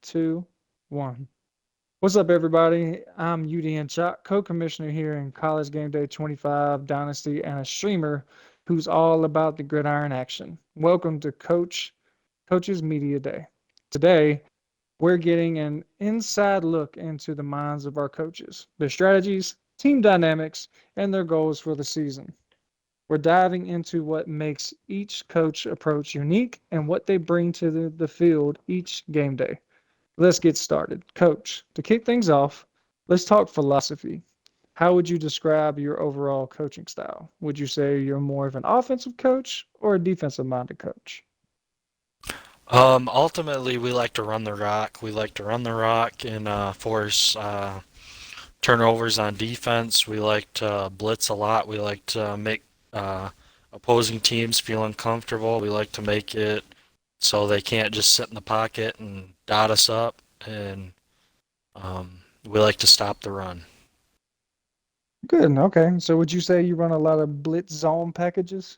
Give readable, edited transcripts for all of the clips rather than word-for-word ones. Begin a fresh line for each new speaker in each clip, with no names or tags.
two, one. What's up, everybody? I'm UDN Choc, co-commissioner here in College Gameday 25 Dynasty and a streamer who's all about the gridiron action. Welcome to Coaches Media Day. Today, we're getting an inside look into the minds of our coaches, their strategies, team dynamics, and their goals for the season. We're diving into what makes each coach approach unique and what they bring to the field each game day. Let's get started. Coach, to kick things off, let's talk philosophy. How would you describe your overall coaching style? Would you say you're more of an offensive coach or a defensive minded coach?
Ultimately, we like to run the rock. We like to run the rock and force turnovers on defense. We like to blitz a lot. We like to make uh, opposing teams feel uncomfortable. We like to make it so they can't just sit in the pocket and dot us up. And we like to stop the run.
Good. Okay. So would you say you run a lot of blitz zone packages?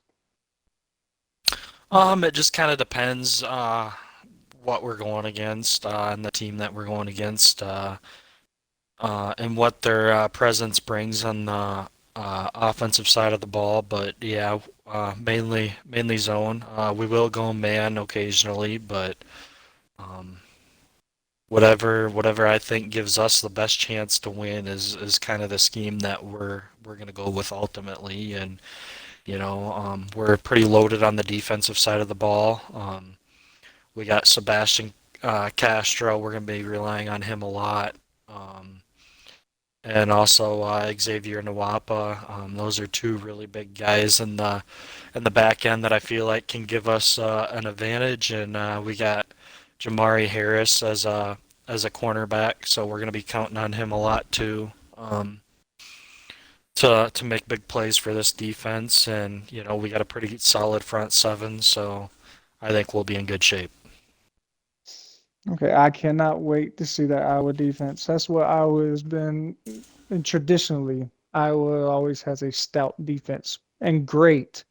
It just kind of depends what we're going against and the team that we're going against. And what their presence brings on the offensive side of the ball. But yeah, mainly zone. We will go man occasionally, but um, whatever I think gives us the best chance to win is kind of the scheme that we're gonna go with ultimately. And we're pretty loaded on the defensive side of the ball. We got Sebastian Castro. We're gonna be relying on him a lot. Um, and also Xavier Nawapa. Those are two really big guys in the back end that I feel like can give us an advantage. And we got Jamari Harris as a cornerback, so we're going to be counting on him a lot too. To make big plays for this defense, and we got a pretty solid front seven, so I think we'll be in good shape.
Okay, I cannot wait to see that Iowa defense. That's what Iowa has been, and traditionally. Iowa always has a stout defense and great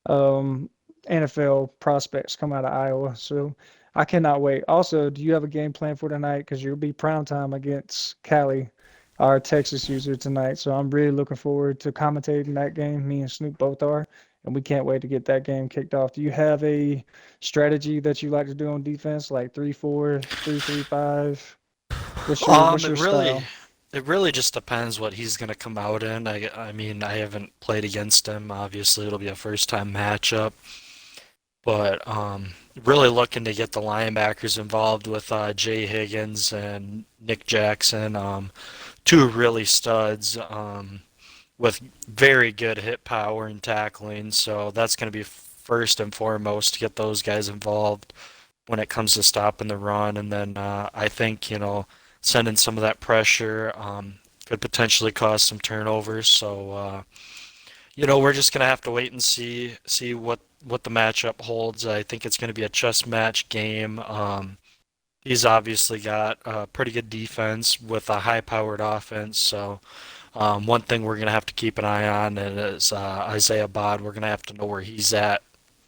um, NFL prospects come out of Iowa. So I cannot wait. Also, do you have a game plan for tonight? Because you'll be prime time against Cali, our Texas user tonight. So I'm really looking forward to commentating that game. Me and Snoop both are, and we can't wait to get that game kicked off. Do you have a strategy that you like to do on defense, like 3-4, 3-3-5? What's
It
your
really
style?
it really just depends what he's going to come out in. I mean, I haven't played against him. Obviously, it'll be a first time matchup. But really looking to get the linebackers involved with Jay Higgins and Nick Jackson, two really studs with very good hit power and tackling. So that's going to be first and foremost to get those guys involved when it comes to stopping the run. And then I think, sending some of that pressure could potentially cause some turnovers. So we're just gonna have to wait and see what the matchup holds. I think it's gonna be a chess match game. He's obviously got a pretty good defense with a high-powered offense. So one thing we're gonna have to keep an eye on is Isaiah Bod. We're gonna have to know where he's at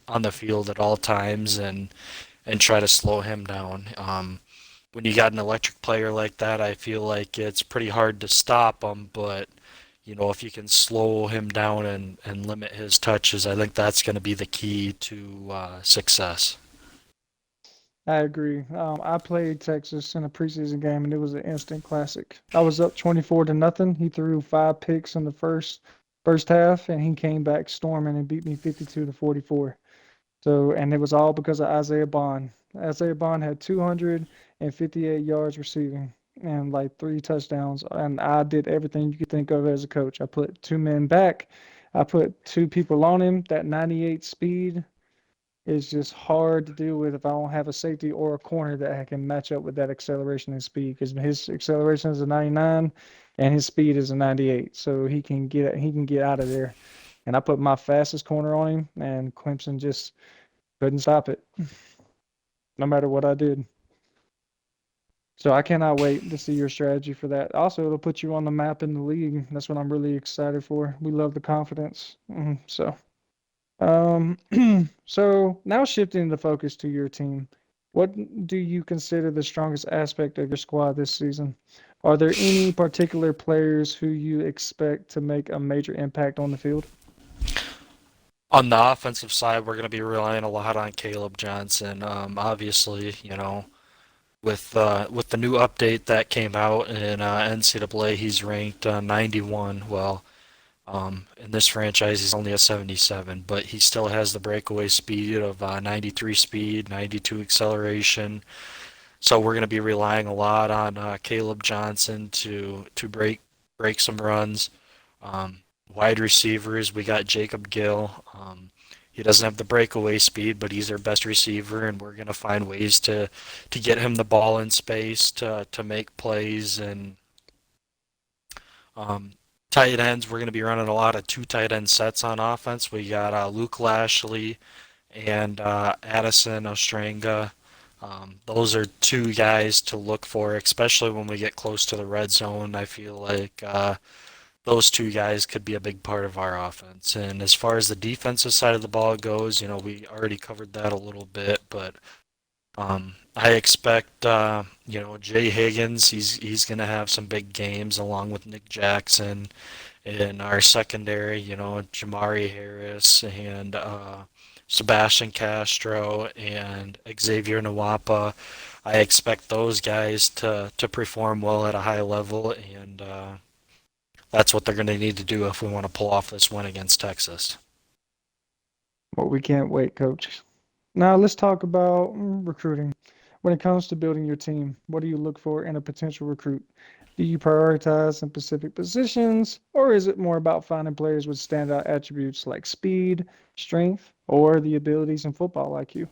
on the field at all times and try to slow him down. When you got an electric player like that, I feel like it's pretty hard to stop him, but if you can slow him down and limit his touches, I think that's going to be the key to success.
I agree. I played Texas in a preseason game, and it was an instant classic. I was up 24 to nothing. He threw 5 picks in the first half, and he came back storming and beat me 52 to 44. So, and it was all because of Isaiah Bond. Isaiah Bond had 258 yards receiving and like 3 touchdowns. And I did everything you could think of as a coach. I put 2 men back. I put 2 people on him. That 98 speed is just hard to deal with if I don't have a safety or a corner that can match up with that acceleration and speed. Because his acceleration is a 99 and his speed is a 98, so he can get out of there. And I put my fastest corner on him, and Clemson just couldn't stop it, no matter what I did. So I cannot wait to see your strategy for that. Also, it'll put you on the map in the league. That's what I'm really excited for. We love the confidence. So, um, so now shifting the focus to your team. What do you consider the strongest aspect of your squad this season? Are there any particular players who you expect to make a major impact on the field?
On the offensive side, we're going to be relying a lot on Caleb Johnson. Obviously, with the new update that came out in NCAA, he's ranked 91. Well, in this franchise, he's only a 77, but he still has the breakaway speed of 93 speed, 92 acceleration. So we're going to be relying a lot on Caleb Johnson to break some runs. Um, Wide receivers, we got Jacob Gill. He doesn't have the breakaway speed, but he's our best receiver, and we're going to find ways to get him the ball in space to make plays. And um, tight ends, we're going to be running a lot of two tight end sets on offense. We got Luke Lashley and Addison Ostrenga. Those are two guys to look for, especially when we get close to the red zone. I feel like those two guys could be a big part of our offense. And as far as the defensive side of the ball goes, we already covered that a little bit, but I expect Jay Higgins. He's going to have some big games along with Nick Jackson in our secondary. Jamari Harris and Sebastian Castro and Xavier Nawapa. I expect those guys to perform well at a high level, and that's what they're going to need to do if we want to pull off this win against Texas.
Well, we can't wait, coach. Now let's talk about recruiting. When it comes to building your team, what do you look for in a potential recruit? Do you prioritize some specific positions, or is it more about finding players with standout attributes like speed, strength, or the abilities in football IQ?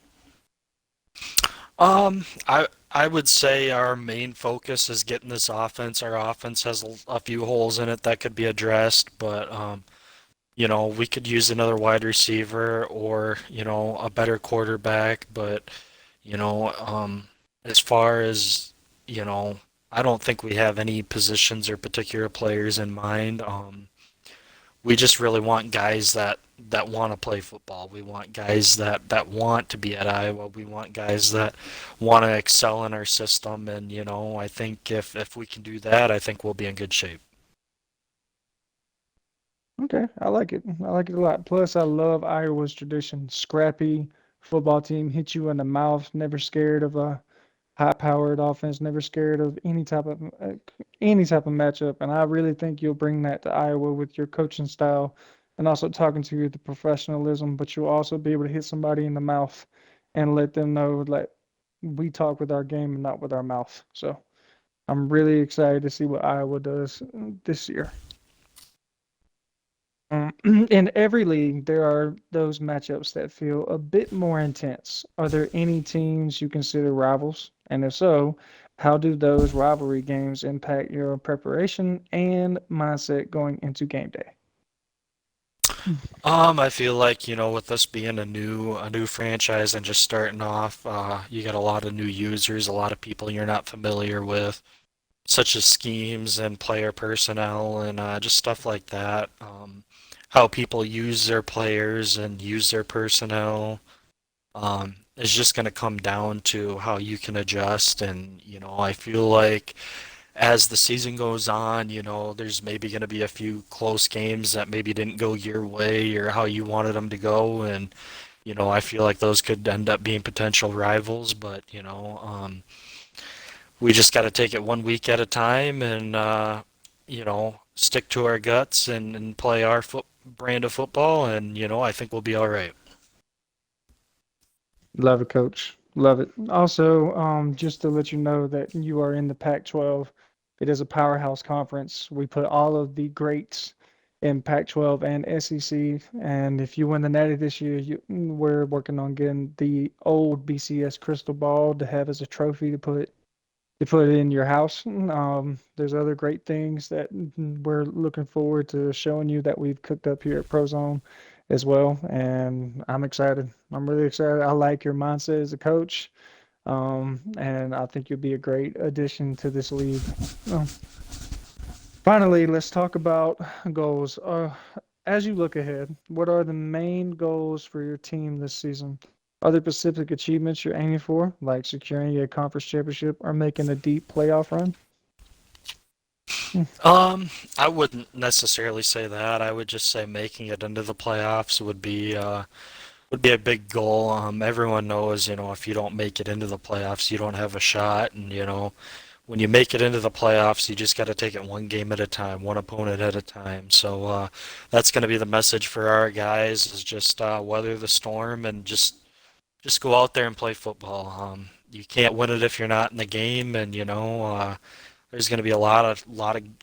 I would say our main focus is getting this offense. Our offense has a few holes in it that could be addressed, but we could use another wide receiver or a better quarterback. But as far as you know, I don't think we have any positions or particular players in mind. We just really want guys that want to play football. We want guys that want to be at Iowa. We want guys that want to excel in our system. And I think if we can do that, I think we'll be in good shape.
Okay, I like it. I like it a lot. Plus, I love Iowa's tradition. Scrappy football team, hit you in the mouth, never scared of a high-powered offense, never scared of any type of matchup. And I really think you'll bring that to Iowa with your coaching style and also talking to you the professionalism. But you'll also be able to hit somebody in the mouth and let them know like we talk with our game and not with our mouth. So I'm really excited to see what Iowa does this year. In every league, there are those matchups that feel a bit more intense. Are there any teams you consider rivals? And if so, how do those rivalry games impact your preparation and mindset going into game day?
I feel like, with us being a new franchise and just starting off, you got a lot of new users, a lot of people you're not familiar with, such as schemes and player personnel and just stuff like that. How people use their players and use their personnel is just going to come down to how you can adjust. And, I feel like as the season goes on, there's maybe going to be a few close games that maybe didn't go your way or how you wanted them to go. And, I feel like those could end up being potential rivals, but, we just got to take it one week at a time and, stick to our guts and play our brand of football. And, I think we'll be all right.
Love it, coach. Love it. Also, just to let you know that you are in the Pac-12. It is a powerhouse conference. We put all of the greats in Pac-12 and SEC. And if you win the Natty this year, we're working on getting the old BCS crystal ball to have as a trophy to put it in your house. There's other great things that we're looking forward to showing you that we've cooked up here at Prozone as well. And I'm excited. I'm really excited. I like your mindset as a coach. And I think you'll be a great addition to this league. Um, Finally, let's talk about goals. As you look ahead, what are the main goals for your team this season? Are there specific achievements you're aiming for, like securing a conference championship or making a deep playoff run? Hmm.
I wouldn't necessarily say that. I would just say making it into the playoffs would be a big goal. Everyone knows, if you don't make it into the playoffs, you don't have a shot. And, when you make it into the playoffs, you just got to take it one game at a time, one opponent at a time. So that's going to be the message for our guys is just weather the storm and just go out there and play football. You can't win it if you're not in the game, and there's going to be a lot of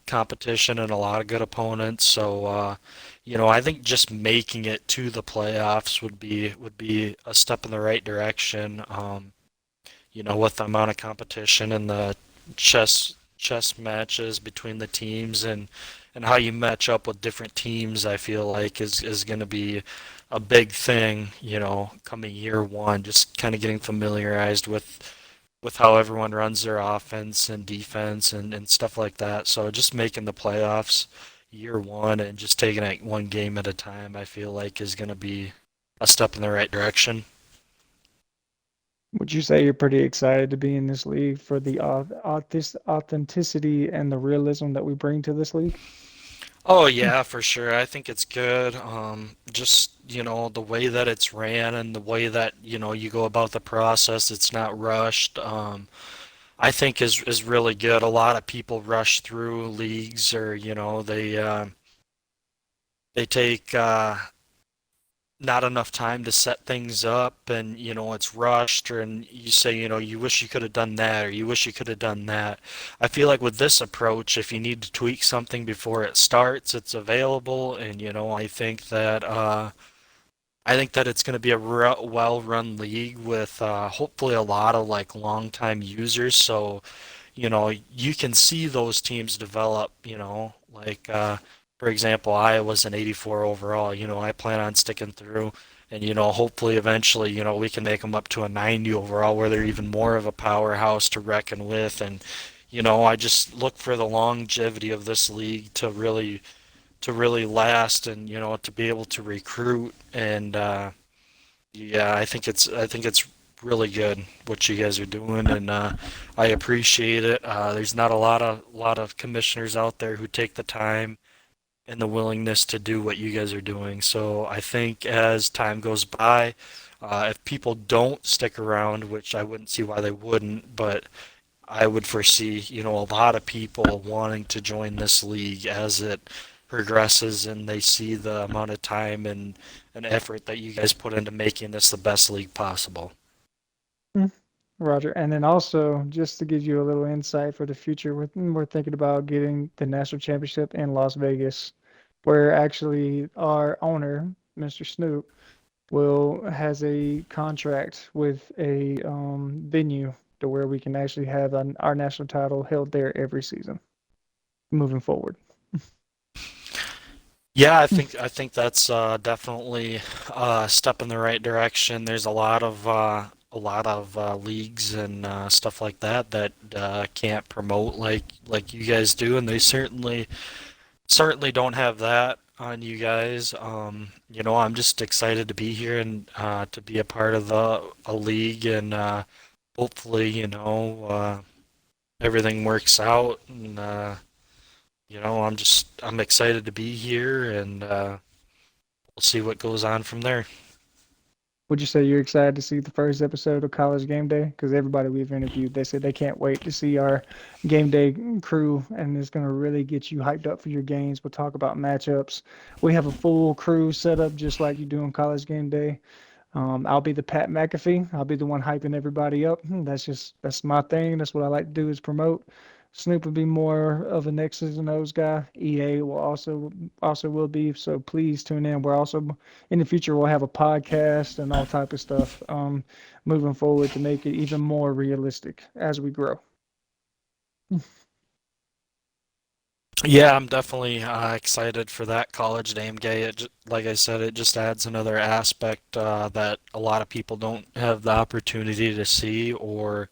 competition and a lot of good opponents. So, I think just making it to the playoffs would be a step in the right direction. With the amount of competition and the chess matches between the teams and how you match up with different teams, I feel like is going to be a big thing. Coming year one, just kind of getting familiarized with how everyone runs their offense and defense and stuff like that. So just making the playoffs year one and just taking it one game at a time, I feel like is going to be a step in the right direction.
Would you say you're pretty excited to be in this league for the authenticity and the realism that we bring to this league?
Oh
Hmm.
yeah, for sure. I think it's good. Just, the way that it's ran and the way that, you go about the process, it's not rushed. I think is really good. A lot of people rush through leagues or, they take not enough time to set things up and it's rushed and you say you wish you could have done that or you wish you could have done that. I feel like with this approach, if you need to tweak something before it starts, it's available. And I think that it's going to be a well-run league with hopefully a lot of like long-time users. So you can see those teams develop, like, for example, I was an 84 overall, I plan on sticking through and, hopefully eventually, we can make them up to a 90 overall where they're even more of a powerhouse to reckon with. And, I just look for the longevity of this league to really last and, to be able to recruit and, yeah, I think it's really good what you guys are doing, and I appreciate it. There's not a lot of commissioners out there who take the time and the willingness to do what you guys are doing. So I think as time goes by, if people don't stick around, which I wouldn't see why they wouldn't, but I would foresee, a lot of people wanting to join this league as it progresses and they see the amount of time and effort that you guys put into making this the best league possible.
Mm. Roger. And then also, just to give you a little insight for the future, we're thinking about getting the national championship in Las Vegas, where actually our owner, Mr. Snoop, will has a contract with a venue to where we can actually have our national title held there every season moving forward.
Yeah, I think that's definitely a step in the right direction. There's a lot of leagues and stuff like that can't promote like you guys do, and they certainly don't have that on you guys. I'm just excited to be here and to be a part of a league, and hopefully, everything works out. And I'm excited to be here, and we'll see what goes on from there.
Would you say you're excited to see the first episode of College Game Day? Because everybody we've interviewed, they said they can't wait to see our game day crew, and it's going to really get you hyped up for your games. We'll talk about matchups. We have a full crew set up just like you do on College Game Day. I'll be the Pat McAfee. I'll be the one hyping everybody up. That's my thing. That's what I like to do is promote. Snoop will be more of an X's and O's guy. EA will also will be. So please tune in. We're also in the future we'll have a podcast and all type of stuff. Moving forward to make it even more realistic as we grow.
Yeah, I'm definitely excited for that college name day. Like I said, it just adds another aspect that a lot of people don't have the opportunity to see or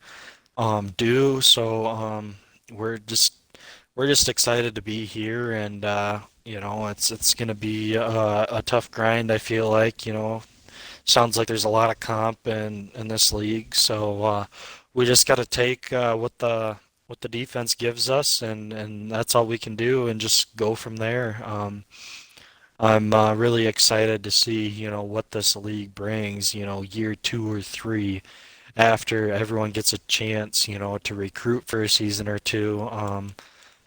do. So we're just we're just excited to be here, and it's gonna be a tough grind. I feel like sounds like there's a lot of comp in this league. So we just got to take what the defense gives us, and that's all we can do, and just go from there. I'm really excited to see, what this league brings, year 2 or 3 after everyone gets a chance, to recruit for a season or two.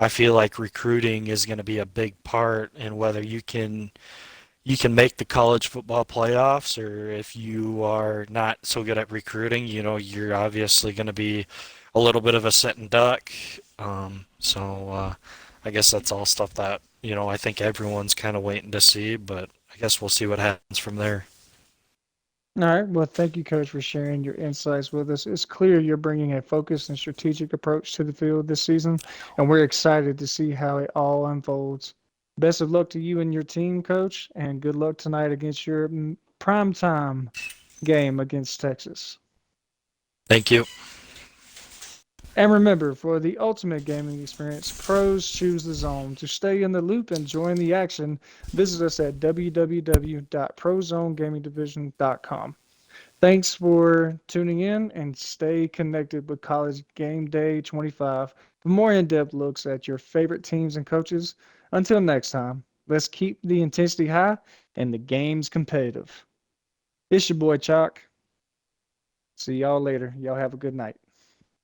I feel like recruiting is going to be a big part in whether you can make the college football playoffs, or if you are not so good at recruiting, you're obviously going to be a little bit of a sitting duck. So I guess that's all stuff that, I think everyone's kind of waiting to see, but I guess we'll see what happens from there.
All right. Well, thank you, Coach, for sharing your insights with us. It's clear you're bringing a focused and strategic approach to the field this season, and we're excited to see how it all unfolds. Best of luck to you and your team, Coach, and good luck tonight against your primetime game against Texas.
Thank you.
And remember, for the ultimate gaming experience, pros choose the zone. To stay in the loop and join the action, visit us at www.prozonegamingdivision.com. Thanks for tuning in and stay connected with College Game Day 25 for more in depth looks at your favorite teams and coaches. Until next time, let's keep the intensity high and the games competitive. It's your boy Choc. See y'all later. Y'all have a good night.